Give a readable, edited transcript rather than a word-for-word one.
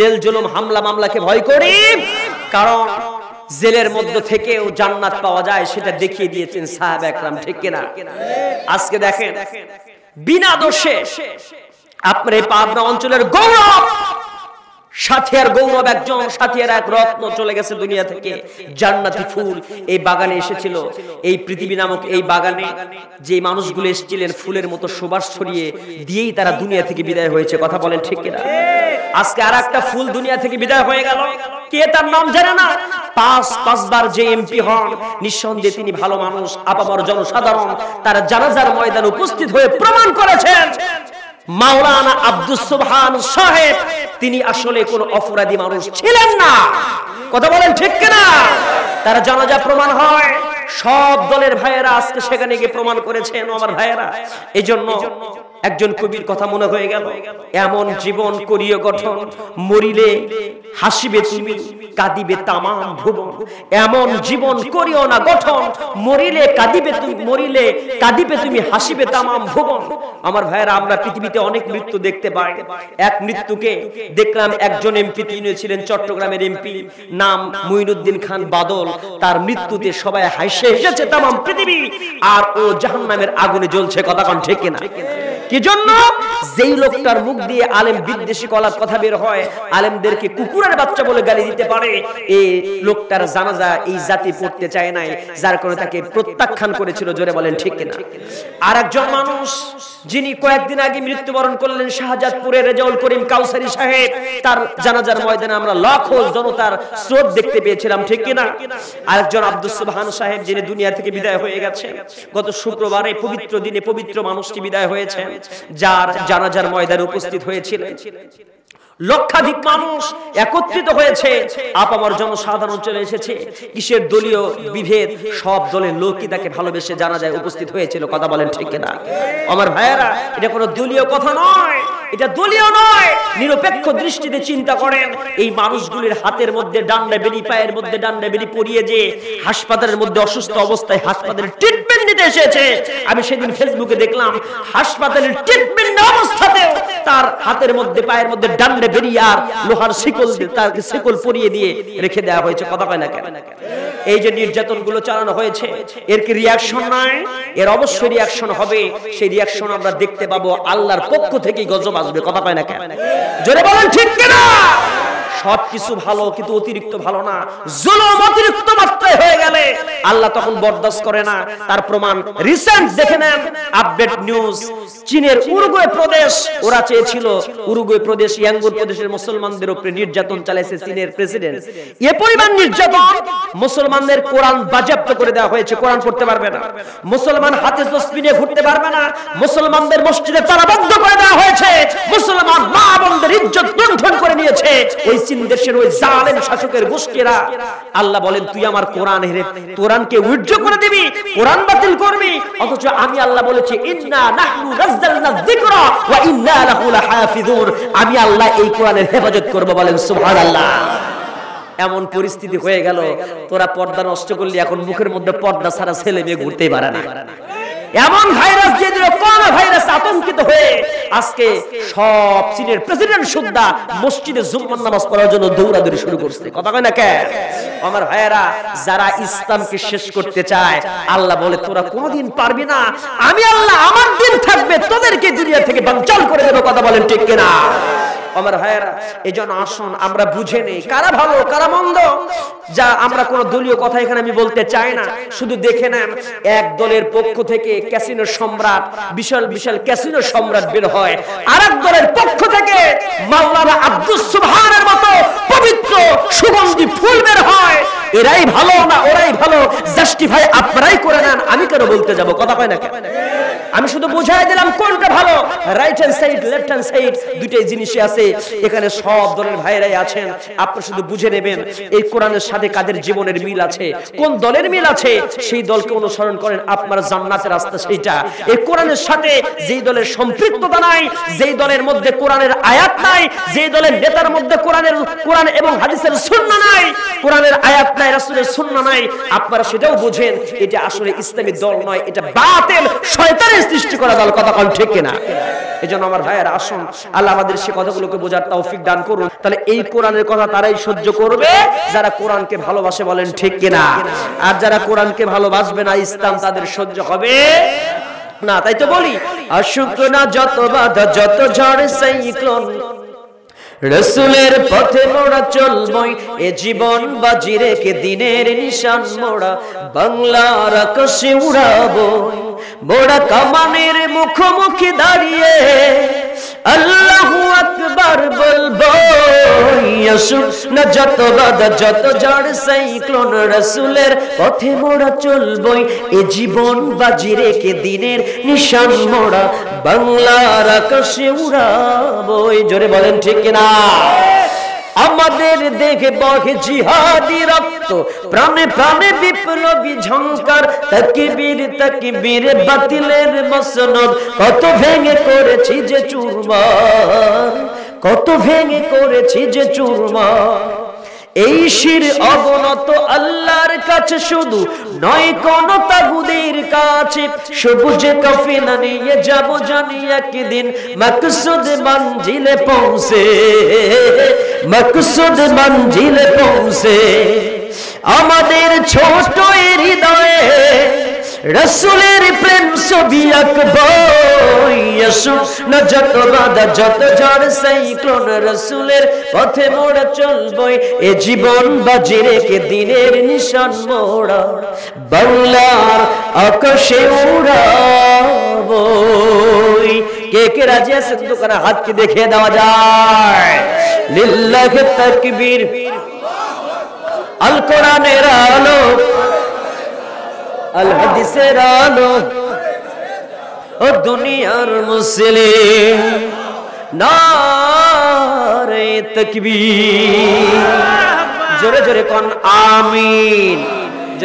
Jail জুলুম হামলা মামলাকে ভয় করি, কারণ জেলের মধ্যে থেকেও জান্নাত পাওয়া যায় সেটা দেখিয়ে দিয়েছেন সাহাবা একরাম, ঠিক কিনা? আজকে দেখেন বিনা দোষে আপনার এই পাবনা অঞ্চলের গৌরব সাথিয়ার গৌরব, একজন সাথিয়ার এক রত্ন চলে গেছে দুনিয়া থেকে, জান্নাতি ফুল এই বাগানে এসেছিল। এই পৃথিবী নামক এই বাগানে যে মানুষগুলো এসেছিলেন ফুলের মতো সুবাস ছড়িয়ে দিয়েই তারা দুনিয়া থেকে বিদায় হয়েছে, কথা বলেন ঠিক কিনা? আজকে আর একটা ফুল দুনিয়া থেকে বিদায় হয়ে গেল, কে তার নাম জানে না। পাঁচবার যে এমপি হন, নিঃসন্দেহে তিনি ভালো মানুষ, আপামর জনসাধারণ তার জানাজার ময়দানে উপস্থিত হয়ে প্রমাণ করেছেন মাওলানা আব্দুস সুবহান সাহেব তিনি আসলে কোন অপরাধী মানুষ ছিলেন না, কথা বলেন ঠিক কিনা? তার জানাজা প্রমাণ হয়, সব দলের ভাইয়েরা আজকে সেখানে গিয়ে প্রমাণ করেছেন আমার ভাইয়েরা। এই জন্য একজন কবির কথা মনে হয়ে গেল, এমন জীবন করিও গঠন মরিলে হাসিবে তুমি কাঁদিবে তামাম ভুবন। এমন জীবন করিও না গঠন মরিলে কাঁদিবে তুমি, মরিলে কাঁদিবে তুমি হাসিবে তামাম ভুবন। আমার ভাইয়েরা, আমরা পৃথিবীতে অনেক মৃত্যু দেখতে পাই। এক মৃত্যুকে দেখলাম একজন এমপি, তিনি ছিলেন চট্টগ্রামের এমপি, নাম মুঈনুদ্দিন খান বাদল। তার মৃত্যুতে সবাই হাসে হেসেছে তামাম পৃথিবী, আর ও জাহান্নামের আগুনে জ্বলছে, কথা কোন ঠিক কিনা? কি জন্য? যেই লোকটার মুখ দিয়ে আলেম বিদ্বেষী কলার কথা বের হয়, আলেমদেরকে কুকুরের বাচ্চা বলে গালি দিতে পারে, এই লোকটার জানাজা এই জাতি পড়তে চায় নাই, যার কারণে তাকে প্রত্যাখ্যান করেছিল, জোরে বলেন ঠিক কিনা? আর একজন মানুষ যিনি কয়েকদিন আগে মৃত্যুবরণ করলেন, শাহজাদপুরের রেজাউল করিম কাউসারি সাহেব, তার জানাজার ময়দানে আমরা লাখো জনতার স্রোত দেখতে পেয়েছিলাম, ঠিক কিনা? আরেকজন আব্দুস সুবহান সাহেব, যিনি দুনিয়া থেকে বিদায় হয়ে গেছেন গত শুক্রবারে, পবিত্র দিনে পবিত্র মানুষটি বিদায় হয়েছেন, যার জানাজার ময়দানে উপস্থিত হয়েছিলেন লক্ষাধিক মানুষ একত্রিত হয়েছে, আপামর জনসাধারণ চলে এসেছে। কিসের দলীয় বিভেদ, সব দলের লোকই তাকে ভালোবেসে জানাজায় উপস্থিত হয়েছিল, কথা বলেন ঠিক কিনা? আমার ভাইয়েরা, এটা কোনো দলীয় কথা নয়, এটা দলীয় নয়। নিরপেক্ষ দৃষ্টিতে চিন্তা করেন, এই মানুষগুলির হাতের মধ্যে ডান্ডা বেরি, পায়ের মধ্যে ডান্ডা বেরি পরিয়ে যে হাসপাতালের মধ্যে অসুস্থ অবস্থায় হাসপাতালের ট্রিটমেন্ট নিতে এসেছে, আমি সেদিন ফেসবুকে দেখলাম হাসপাতালের ট্রিটমেন্ট অবস্থাতেও তার হাতের মধ্যে পায়ের মধ্যে ডান্ডা বেরিয়ে আর লোহার শিকল তাকে শিকল পরিয়ে দিয়ে রেখে দেওয়া হয়েছে, কথা কয় না কেন? এই যে নির্যাতন গুলো চালানো হয়েছে, এর কি রিয়াকশন নাই? এর অবশ্যই রিয়াকশন হবে। সেই রিয়াকশন আমরা দেখতে পাবো, আল্লাহর পক্ষ থেকেই গজব আসবে, কথা কয় না কেন? জোরে বলেন ঠিক কিনা? সবকিছু ভালো, কিন্তু অতিরিক্ত ভালো না। জুলুম অতিরিক্ত মাত্রায় হয়ে গেলে আল্লাহ তখন বরদাস্ত করে না। তার প্রমাণ রিসেন্ট দেখে নেন, আপডেট নিউজ। চীনের উরুগুয়ে প্রদেশ, ওরা চেয়েছিল উরুগুয়ে প্রদেশ, ইয়াঙ্গুন প্রদেশের মুসলমানদের উপরে নির্যাতন চালাইছে চীনের প্রেসিডেন্ট। এ পরিমাণ নির্যাতন, মুসলমানদের কোরআন বাজেয়াপ্ত করে দেওয়া হয়েছে, কোরআন পড়তে পারবে না, মুসলমান হাতে তসবিহ নিয়ে ঘুরতে পারবে না, মুসলমানদের মসজিদে তালাবদ্ধ করে দেওয়া হয়েছে, মুসলমান মা বোনদের ইজ্জত লুণ্ঠন করে নিয়েছে ওই চীন দেশের ওই জালেম শাসকের গোষ্ঠীরা। আল্লাহ বলেন, তুই আমার কোরআন হেরে কোরআনকে উইথড্র করে দিবি, কোরআন বাতিল করবি, অথচ আমি আল্লাহ বলেছি ইন্না নাহনু নাযালনা যিকরা ওয়া ইন্না লাহু লাহাফিজুন, আমি আল্লাহ এই কোরআনের হেফাজত করব, বলেন সুবহানাল্লাহ। এমন পরিস্থিতি হয়ে গেল, তোরা পর্দা নষ্ট করলি, এখন মুখের মধ্যে পর্দা ছাড়া ছেলে মেয়ে ঘুরতেই পারে না। এমন ভাইরাস দিয়ে দিল, করোনা ভাইরাস, আতঙ্কিত হয়ে আজকে সব চীনের প্রেসিডেন্ট সুদ্ধা মসজিদে জুম্মার নামাজ পড়ার জন্য দৌড়াদৌড়ি শুরু করছে, কথা কয় না কেন? আমার ভাইয়েরা, যারা ইসলামকে শেষ করতে চায়, আল্লাহ বলে তোরা কোনোদিন পারবি না, আমি আল্লাহ আমার দিন থাকবে, তোদেরকে দুনিয়া থেকে বানচাল করে দেব, কথা বলেন ঠিক কিনা? আমার ভাইয়েরা, এজন্য আসুন আমরা বুঝে নেই কারা ভালো কারা মন্দ। যা আমরা কোন দলীয় কথা এখানে আমি বলতে চাই না, শুধু দেখে নেন এক দলের পক্ষ থেকে ক্যাসিনো সম্রাট, বিশাল বিশাল ক্যাসিনো সম্রাট বের হয়, আরেক দলের পক্ষ থেকে মাওলানা আব্দুস সুবহানের মতো পবিত্র সুগন্ধি ফুল বের হয়। এরাই ভালো না ওরাই ভালো, জাস্টিফাই আপনারাই করে নেন, আমি কেন বলতে যাব, কথা কয় না কেন? আমি শুধু বুঝাই দিলাম কোনটা ভালো, right hand side left hand side দুইটাই জিনিসই আছে। এখানে সব দলের ভাইরাই আছেন, আপনি শুধু বুঝে নেবেন এই কোরআনের সাথে কাদের জীবনের মিল আছে, কোন দলের মিল আছে, সেই দলকে অনুসরণ করেন, আপনার জান্নাতের রাস্তা সেইটা। এই কোরআনের সাথে যেই দলের সম্পৃক্ততা নাই, যেই দলের মধ্যে কোরআনের আয়াত নাই, যেই দলের নেতার মধ্যে কোরআন এবং হাদিসের সুন্নাহ নাই, কোরআনের আয়াত নাই, রাসূলের সুন্নাহ নাই, আপনারা সেটাও বুঝেন এটা আসলে ইসলামী দল নয়, এটা বাতিল শয়তানের সৃষ্টি করা দল, কথা কল ঠিক কিনা? এজন্য আমার ভাইয়েরা আসুন, আল্লাহ আমাদের সে কথাগুলোকে বোঝার তৌফিক দান করুন। তাহলে এই কোরআনের কথা তারাই সহ্য করবে যারা কোরআনকে ভালোবাসে, বলেন ঠিক কিনা? আর যারা কোরআনকে ভালোবাসবে না, ইসলাম তাদের সহ্য হবে না। তাই তো বলি, আসুক না যত বাধা, যত ঝড় সাইক্লোন, রাসূলের পথে মোরা চলবই, এ জীবন বাজি রেখে দিনের নিশান মোরা বাংলার আকাশে উড়াবো। মোরা কামানের মুখোমুখি দাঁড়িয়ে আল্লাহু আকবার বলবো। আসুক না যত বাধা, যত ঝড় সাইক্লোন, রাসূলের পথে মোরা চলবই, এ জীবন বাজি রেখে দিনের নিশান মোরা বাংলার আকাশে উড়াবো। জোরে বলেন ঠিক কিনা? আমাদের দেখে বহে জিহাদি রক্ত, প্রাণে প্রাণে বিপ্লবী ঝংকার, তাকবীর তাকবীর বাতিলের মসনদ, কত ভেঙে করেছি যে চুরমার, কত ভেঙে করেছি যে চুরমার। এই শির অবনত আল্লাহর কাছে শুধু নয়, কোন তাগুদের কাছে। সবুজে কাফিলা নিয়ে যাব জানি একদিন মকসুদ মঞ্জিলে পৌঁছে, মকসুদ মঞ্জিলে পৌঁছে। আমাদের ছোট হৃদয়ে রাসূলের প্রেম ছবি আঁকবো। আসুক না যত বাধা, যত ঝড় সাইক্লোন, রাসূলের পথে মোরা চলবই, এ জীবন বাজি রেখে দিনের নিশান মোরা বাংলার আকাশে উড়াবো। কে কে রাজি আছেন? দোকানে হাত কি দেখিয়ে দেওয়া যায়? লিল্লাহি তাকবীর। আল কোরআনের আলো, আল হাদিসের আলো, ও দুনিয়ার মুসলিম, নারে তাকবীর। জোরে জোরে কোন আমিন।